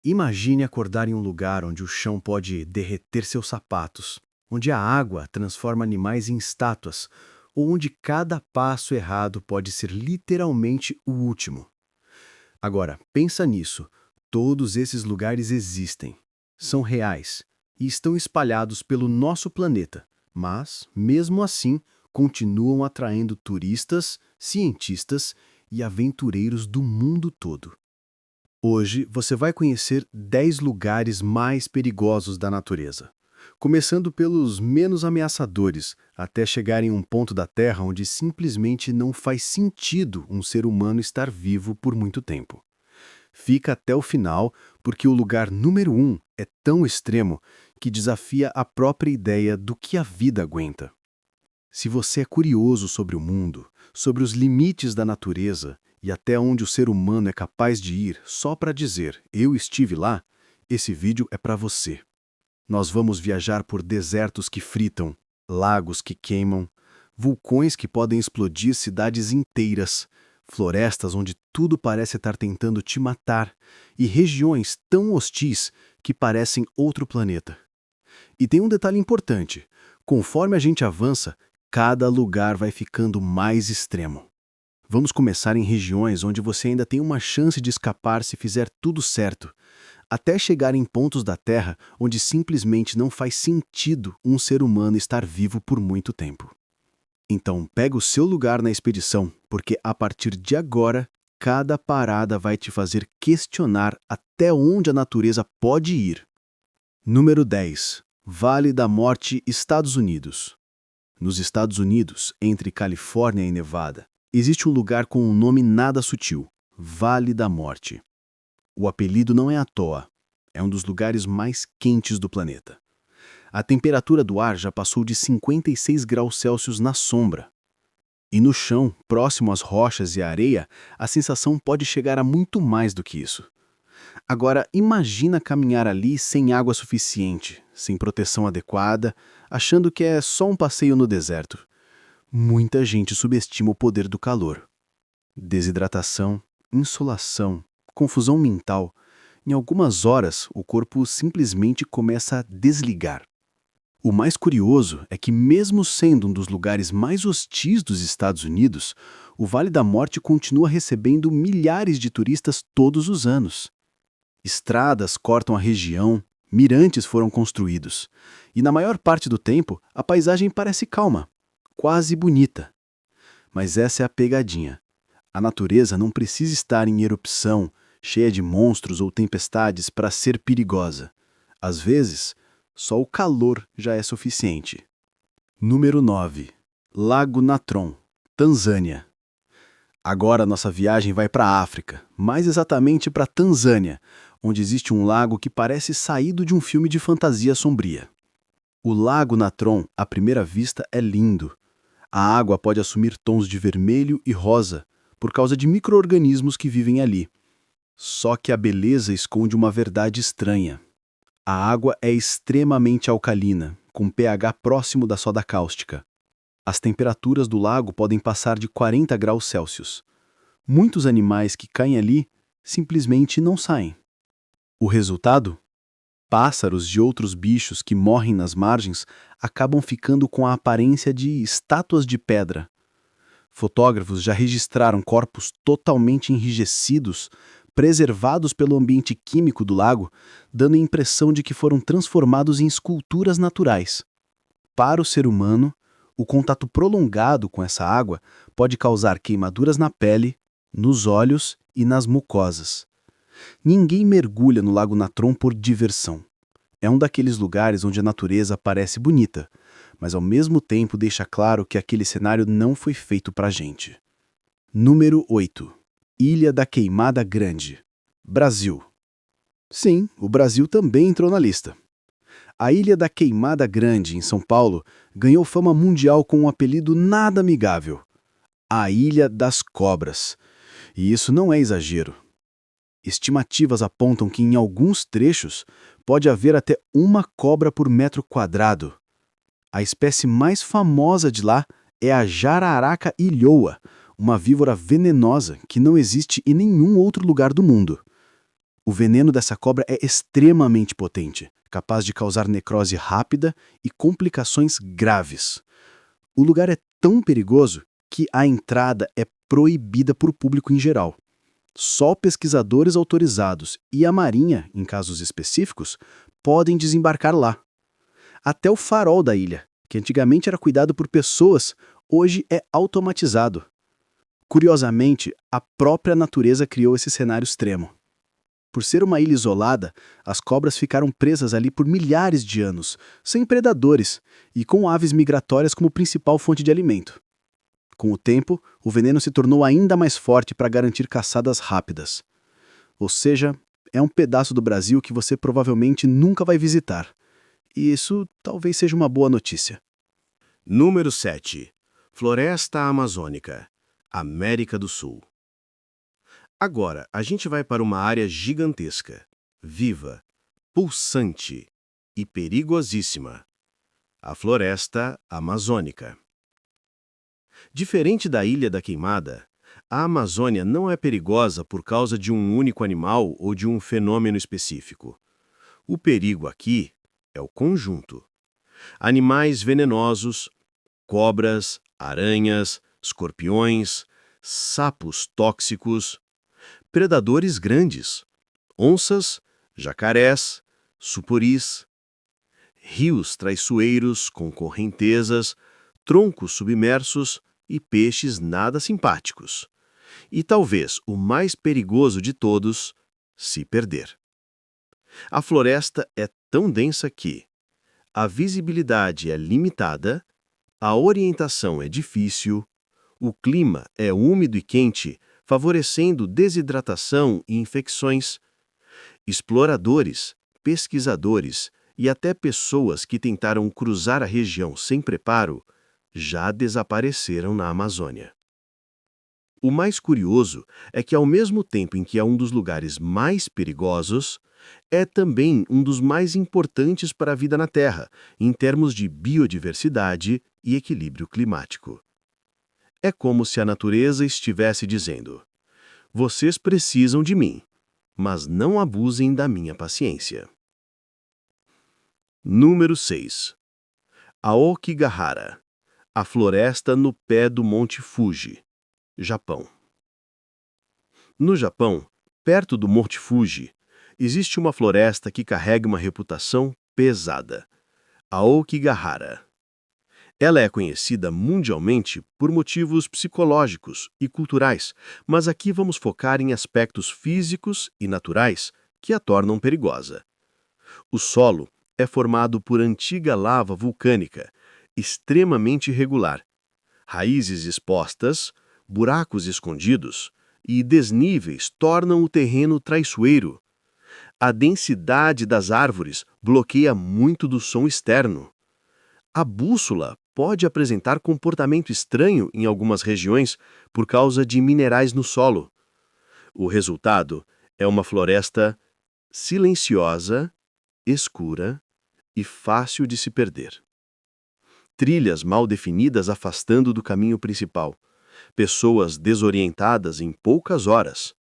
Imagine acordar em um lugar onde o chão pode derreter seus sapatos, onde a água transforma animais em estátuas, ou onde cada passo errado pode ser literalmente o último. Agora, pensa nisso. Todos esses lugares existem, são reais e estão espalhados pelo nosso planeta, mas, mesmo assim, continuam atraindo turistas, cientistas e aventureiros do mundo todo. Hoje você vai conhecer 10 lugares mais perigosos da natureza, começando pelos menos ameaçadores, até chegar em um ponto da Terra onde simplesmente não faz sentido um ser humano estar vivo por muito tempo. Fica até o final, porque o lugar número 1 é tão extremo que desafia a própria ideia do que a vida aguenta. Se você é curioso sobre o mundo, sobre os limites da natureza e até onde o ser humano é capaz de ir só para dizer "eu estive lá", esse vídeo é para você. Nós vamos viajar por desertos que fritam, lagos que queimam, vulcões que podem explodir cidades inteiras, florestas onde tudo parece estar tentando te matar e regiões tão hostis que parecem outro planeta. E tem um detalhe importante: conforme a gente avança, cada lugar vai ficando mais extremo. Vamos começar em regiões onde você ainda tem uma chance de escapar se fizer tudo certo, até chegar em pontos da Terra onde simplesmente não faz sentido um ser humano estar vivo por muito tempo. Então, pega o seu lugar na expedição, porque a partir de agora, cada parada vai te fazer questionar até onde a natureza pode ir. Número 10. Vale da Morte, Estados Unidos. Nos Estados Unidos, entre Califórnia e Nevada, existe um lugar com um nome nada sutil: Vale da Morte. O apelido não é à toa, é um dos lugares mais quentes do planeta. A temperatura do ar já passou de 56 graus Celsius na sombra. E no chão, próximo às rochas e à areia, a sensação pode chegar a muito mais do que isso. Agora, imagina caminhar ali sem água suficiente, sem proteção adequada, achando que é só um passeio no deserto. Muita gente subestima o poder do calor. Desidratação, insolação, confusão mental. Em algumas horas, o corpo simplesmente começa a desligar. O mais curioso é que, mesmo sendo um dos lugares mais hostis dos Estados Unidos, o Vale da Morte continua recebendo milhares de turistas todos os anos. Estradas cortam a região, mirantes foram construídos, e na maior parte do tempo a paisagem parece calma, quase bonita. Mas essa é a pegadinha. A natureza não precisa estar em erupção, cheia de monstros ou tempestades para ser perigosa. Às vezes, só o calor já é suficiente. Número 9. Lago Natron, Tanzânia. Agora nossa viagem vai para a África, mais exatamente para Tanzânia, onde existe um lago que parece saído de um filme de fantasia sombria. O Lago Natron, à primeira vista, é lindo. A água pode assumir tons de vermelho e rosa, por causa de micro-organismos que vivem ali. Só que a beleza esconde uma verdade estranha. A água é extremamente alcalina, com pH próximo da soda cáustica. As temperaturas do lago podem passar de 40 graus Celsius. Muitos animais que caem ali simplesmente não saem. O resultado? Pássaros e outros bichos que morrem nas margens acabam ficando com a aparência de estátuas de pedra. Fotógrafos já registraram corpos totalmente enrijecidos, preservados pelo ambiente químico do lago, dando a impressão de que foram transformados em esculturas naturais. Para o ser humano, o contato prolongado com essa água pode causar queimaduras na pele, nos olhos e nas mucosas. Ninguém mergulha no Lago Natron por diversão. É um daqueles lugares onde a natureza parece bonita, mas ao mesmo tempo deixa claro que aquele cenário não foi feito pra gente. Número 8. Ilha da Queimada Grande, Brasil. Sim, o Brasil também entrou na lista. A Ilha da Queimada Grande, em São Paulo, ganhou fama mundial com um apelido nada amigável: a Ilha das Cobras. E isso não é exagero. Estimativas apontam que em alguns trechos pode haver até uma cobra por metro quadrado. A espécie mais famosa de lá é a jararaca ilhoa, uma víbora venenosa que não existe em nenhum outro lugar do mundo. O veneno dessa cobra é extremamente potente, capaz de causar necrose rápida e complicações graves. O lugar é tão perigoso que a entrada é proibida por público em geral. Só pesquisadores autorizados e a Marinha, em casos específicos, podem desembarcar lá. Até o farol da ilha, que antigamente era cuidado por pessoas, hoje é automatizado. Curiosamente, a própria natureza criou esse cenário extremo. Por ser uma ilha isolada, as cobras ficaram presas ali por milhares de anos, sem predadores e com aves migratórias como principal fonte de alimento. Com o tempo, o veneno se tornou ainda mais forte para garantir caçadas rápidas. Ou seja, é um pedaço do Brasil que você provavelmente nunca vai visitar. E isso talvez seja uma boa notícia. Número 7. Floresta Amazônica, América do Sul. Agora, a gente vai para uma área gigantesca, viva, pulsante e perigosíssima. A Floresta Amazônica. Diferente da Ilha da Queimada, a Amazônia não é perigosa por causa de um único animal ou de um fenômeno específico. O perigo aqui é o conjunto. Animais venenosos, cobras, aranhas, escorpiões, sapos tóxicos, predadores grandes, onças, jacarés, suporis, rios traiçoeiros com correntezas, troncos submersos e peixes nada simpáticos. E talvez o mais perigoso de todos, se perder. A floresta é tão densa que a visibilidade é limitada, a orientação é difícil, o clima é úmido e quente, favorecendo desidratação e infecções. Exploradores, pesquisadores e até pessoas que tentaram cruzar a região sem preparo já desapareceram na Amazônia. O mais curioso é que, ao mesmo tempo em que é um dos lugares mais perigosos, é também um dos mais importantes para a vida na Terra, em termos de biodiversidade e equilíbrio climático. É como se a natureza estivesse dizendo: vocês precisam de mim, mas não abusem da minha paciência. Número 6. Aokigahara, a floresta no pé do Monte Fuji, Japão. No Japão, perto do Monte Fuji, existe uma floresta que carrega uma reputação pesada, Aokigahara. Ela é conhecida mundialmente por motivos psicológicos e culturais, mas aqui vamos focar em aspectos físicos e naturais que a tornam perigosa. O solo é formado por antiga lava vulcânica, extremamente irregular, raízes expostas, buracos escondidos e desníveis tornam o terreno traiçoeiro. A densidade das árvores bloqueia muito do som externo. A bússola pode apresentar comportamento estranho em algumas regiões por causa de minerais no solo. O resultado é uma floresta silenciosa, escura e fácil de se perder. Trilhas mal definidas afastando do caminho principal. Pessoas desorientadas em poucas horas.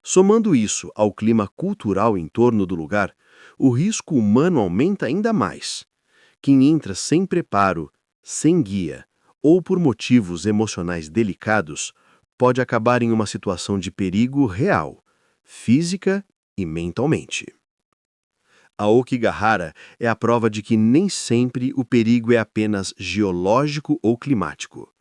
Somando isso ao clima cultural em torno do lugar, o risco humano aumenta ainda mais. Quem entra sem preparo, sem guia ou por motivos emocionais delicados pode acabar em uma situação de perigo real, física e mentalmente. A Aokigahara é a prova de que nem sempre o perigo é apenas geológico ou climático.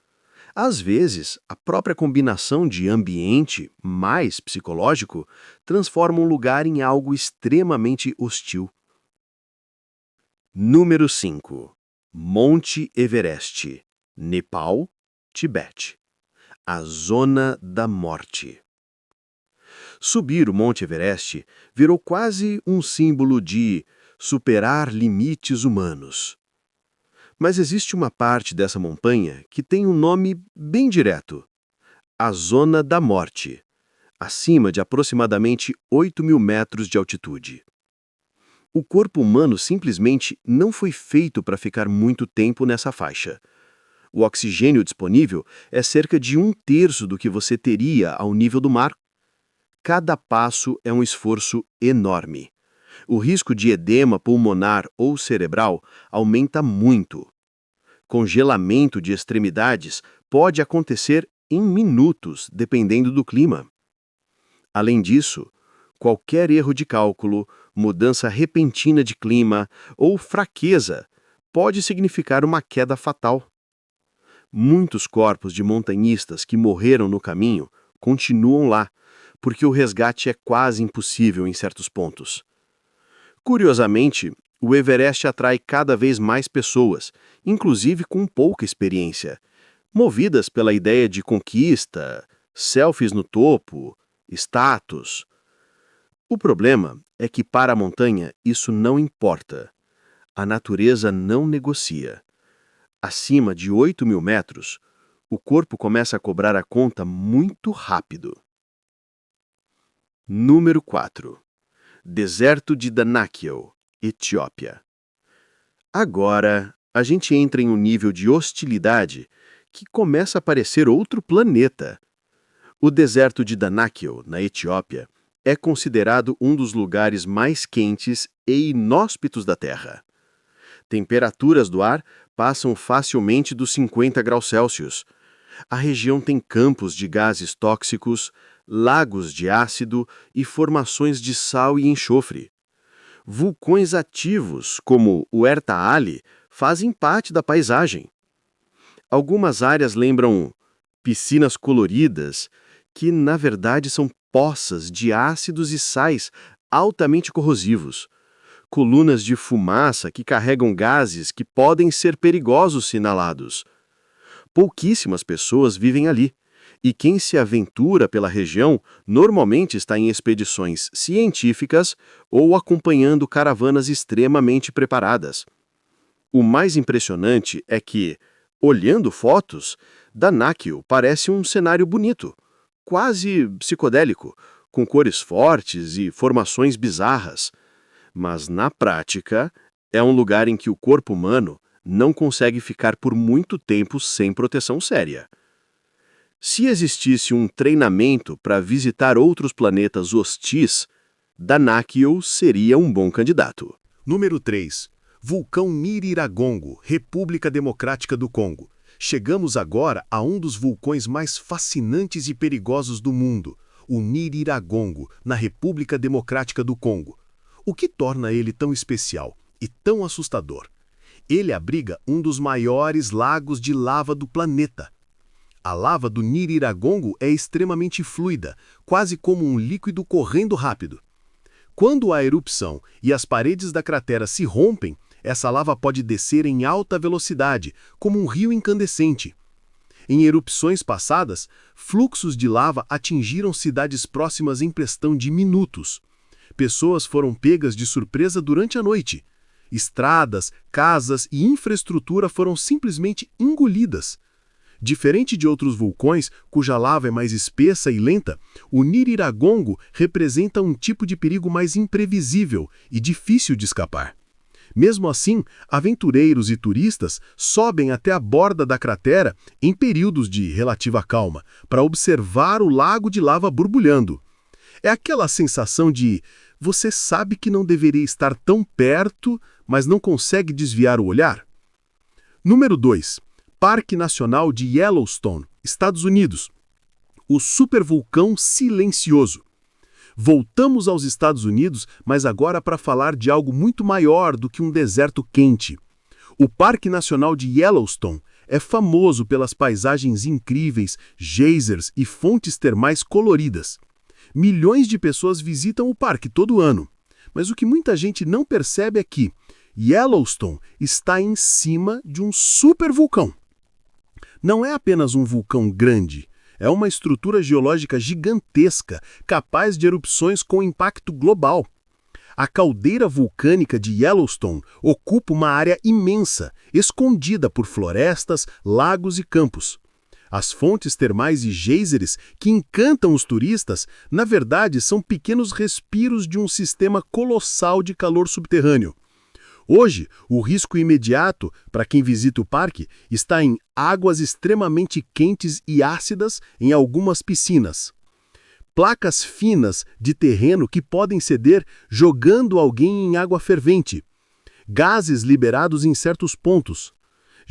Às vezes, a própria combinação de ambiente mais psicológico transforma um lugar em algo extremamente hostil. Número 5. Monte Everest, Nepal, Tibete. A Zona da Morte. Subir o Monte Everest virou quase um símbolo de superar limites humanos. Mas existe uma parte dessa montanha que tem um nome bem direto: a Zona da Morte, acima de aproximadamente 8.000 metros de altitude. O corpo humano simplesmente não foi feito para ficar muito tempo nessa faixa. O oxigênio disponível é cerca de 1/3 do que você teria ao nível do mar. Cada passo é um esforço enorme. O risco de edema pulmonar ou cerebral aumenta muito. Congelamento de extremidades pode acontecer em minutos, dependendo do clima. Além disso, qualquer erro de cálculo, mudança repentina de clima ou fraqueza pode significar uma queda fatal. Muitos corpos de montanhistas que morreram no caminho continuam lá, porque o resgate é quase impossível em certos pontos. Curiosamente, o Everest atrai cada vez mais pessoas, inclusive com pouca experiência, movidas pela ideia de conquista, selfies no topo, status. O problema é que para a montanha isso não importa. A natureza não negocia. Acima de 8.000 metros, o corpo começa a cobrar a conta muito rápido. Número 4. Deserto de Danakil, Etiópia. Agora, a gente entra em um nível de hostilidade que começa a parecer outro planeta. O deserto de Danakil, na Etiópia, é considerado um dos lugares mais quentes e inóspitos da Terra. Temperaturas do ar passam facilmente dos 50 graus Celsius. A região tem campos de gases tóxicos, lagos de ácido e formações de sal e enxofre. Vulcões ativos, como o Erta-Ali, fazem parte da paisagem. Algumas áreas lembram piscinas coloridas, que na verdade são poças de ácidos e sais altamente corrosivos. Colunas de fumaça que carregam gases que podem ser perigosos se inalados. Pouquíssimas pessoas vivem ali, e quem se aventura pela região normalmente está em expedições científicas ou acompanhando caravanas extremamente preparadas. O mais impressionante é que, olhando fotos, Danakil parece um cenário bonito, quase psicodélico, com cores fortes e formações bizarras. Mas, na prática, é um lugar em que o corpo humano não consegue ficar por muito tempo sem proteção séria. Se existisse um treinamento para visitar outros planetas hostis, Danakil seria um bom candidato. Número 3. Vulcão Nyiragongo, República Democrática do Congo. Chegamos agora a um dos vulcões mais fascinantes e perigosos do mundo, o Nyiragongo, na República Democrática do Congo. O que torna ele tão especial e tão assustador? Ele abriga um dos maiores lagos de lava do planeta. A lava do Nyiragongo é extremamente fluida, quase como um líquido correndo rápido. Quando há erupção e as paredes da cratera se rompem, essa lava pode descer em alta velocidade, como um rio incandescente. Em erupções passadas, fluxos de lava atingiram cidades próximas em questão de minutos. Pessoas foram pegas de surpresa durante a noite. Estradas, casas e infraestrutura foram simplesmente engolidas. Diferente de outros vulcões, cuja lava é mais espessa e lenta, o Nyiragongo representa um tipo de perigo mais imprevisível e difícil de escapar. Mesmo assim, aventureiros e turistas sobem até a borda da cratera em períodos de relativa calma, para observar o lago de lava borbulhando. É aquela sensação de você sabe que não deveria estar tão perto, mas não consegue desviar o olhar? Número 2. Parque Nacional de Yellowstone, Estados Unidos. O supervulcão silencioso. Voltamos aos Estados Unidos, mas agora para falar de algo muito maior do que um deserto quente. O Parque Nacional de Yellowstone é famoso pelas paisagens incríveis, geysers e fontes termais coloridas. Milhões de pessoas visitam o parque todo ano. Mas o que muita gente não percebe é que Yellowstone está em cima de um supervulcão. Não é apenas um vulcão grande, é uma estrutura geológica gigantesca, capaz de erupções com impacto global. A caldeira vulcânica de Yellowstone ocupa uma área imensa, escondida por florestas, lagos e campos. As fontes termais e geysers que encantam os turistas, na verdade, são pequenos respiros de um sistema colossal de calor subterrâneo. Hoje, o risco imediato para quem visita o parque está em águas extremamente quentes e ácidas em algumas piscinas. placas finas de terreno que podem ceder jogando alguém em água fervente, gases liberados em certos pontos.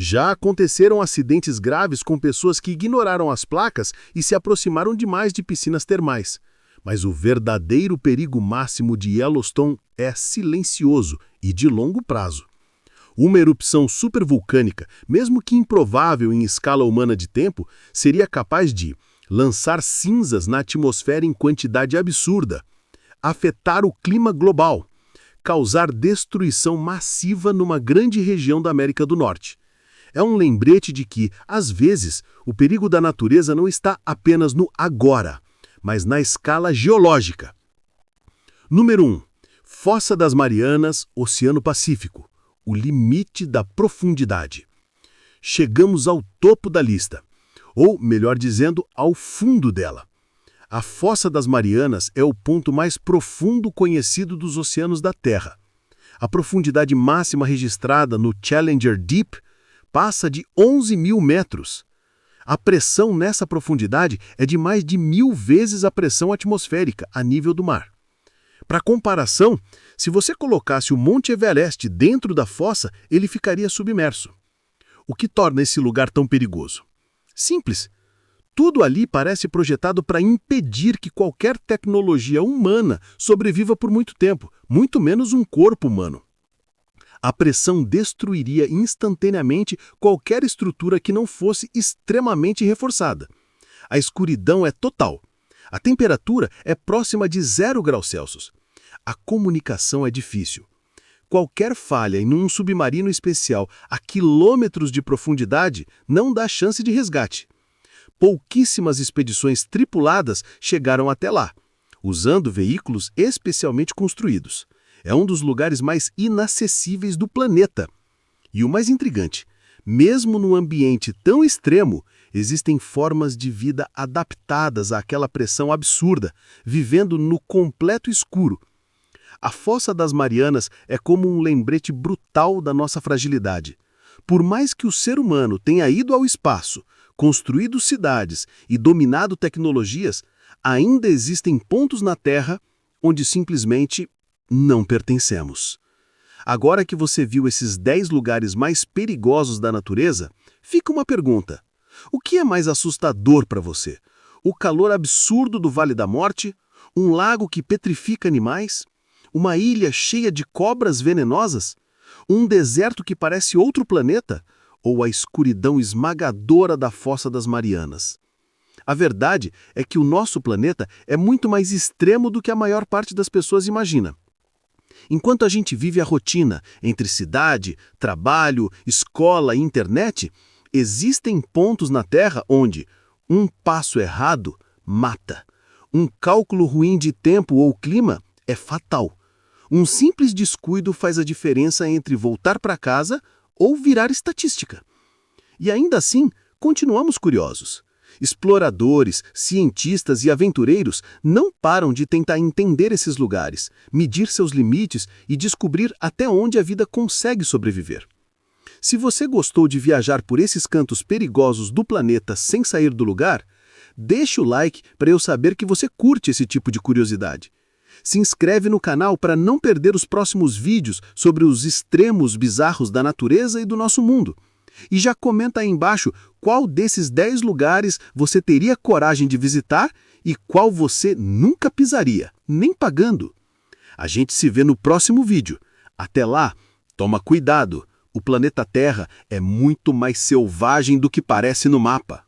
Já aconteceram acidentes graves com pessoas que ignoraram as placas e se aproximaram demais de piscinas termais. Mas o verdadeiro perigo máximo de Yellowstone é silencioso e de longo prazo. Uma erupção supervulcânica, mesmo que improvável em escala humana de tempo, seria capaz de lançar cinzas na atmosfera em quantidade absurda, afetar o clima global, causar destruição massiva numa grande região da América do Norte. É um lembrete de que, às vezes, o perigo da natureza não está apenas no agora, mas na escala geológica. Número 1. Fossa das Marianas, Oceano Pacífico. O limite da profundidade. Chegamos ao topo da lista, ou, melhor dizendo, ao fundo dela. A Fossa das Marianas é o ponto mais profundo conhecido dos oceanos da Terra. A profundidade máxima registrada no Challenger Deep passa de 11.000 metros. A pressão nessa profundidade é de mais de 1.000 vezes a pressão atmosférica a nível do mar. Para comparação, se você colocasse o Monte Everest dentro da fossa, ele ficaria submerso. O que torna esse lugar tão perigoso? Simples. Tudo ali parece projetado para impedir que qualquer tecnologia humana sobreviva por muito tempo, muito menos um corpo humano. A pressão destruiria instantaneamente qualquer estrutura que não fosse extremamente reforçada. A escuridão é total. A temperatura é próxima de 0 graus Celsius. A comunicação é difícil. Qualquer falha em um submarino especial a quilômetros de profundidade não dá chance de resgate. Pouquíssimas expedições tripuladas chegaram até lá, usando veículos especialmente construídos. É um dos lugares mais inacessíveis do planeta. E o mais intrigante, mesmo num ambiente tão extremo, existem formas de vida adaptadas àquela pressão absurda, vivendo no completo escuro. A Fossa das Marianas é como um lembrete brutal da nossa fragilidade. Por mais que o ser humano tenha ido ao espaço, construído cidades e dominado tecnologias, ainda existem pontos na Terra onde simplesmente não pertencemos. Agora que você viu esses 10 lugares mais perigosos da natureza, fica uma pergunta. O que é mais assustador para você? O calor absurdo do Vale da Morte? Um lago que petrifica animais? Uma ilha cheia de cobras venenosas? Um deserto que parece outro planeta? Ou a escuridão esmagadora da Fossa das Marianas? A verdade é que o nosso planeta é muito mais extremo do que a maior parte das pessoas imagina. Enquanto a gente vive a rotina entre cidade, trabalho, escola e internet, existem pontos na Terra onde um passo errado mata. Um cálculo ruim de tempo ou clima é fatal. Um simples descuido faz a diferença entre voltar para casa ou virar estatística. E ainda assim, continuamos curiosos. Exploradores, cientistas e aventureiros não param de tentar entender esses lugares, medir seus limites e descobrir até onde a vida consegue sobreviver. Se você gostou de viajar por esses cantos perigosos do planeta sem sair do lugar, deixe o like para eu saber que você curte esse tipo de curiosidade. Se inscreve no canal para não perder os próximos vídeos sobre os extremos bizarros da natureza e do nosso mundo. E já comenta aí embaixo qual desses 10 lugares você teria coragem de visitar e qual você nunca pisaria, nem pagando. A gente se vê no próximo vídeo. Até lá, toma cuidado, o planeta Terra é muito mais selvagem do que parece no mapa.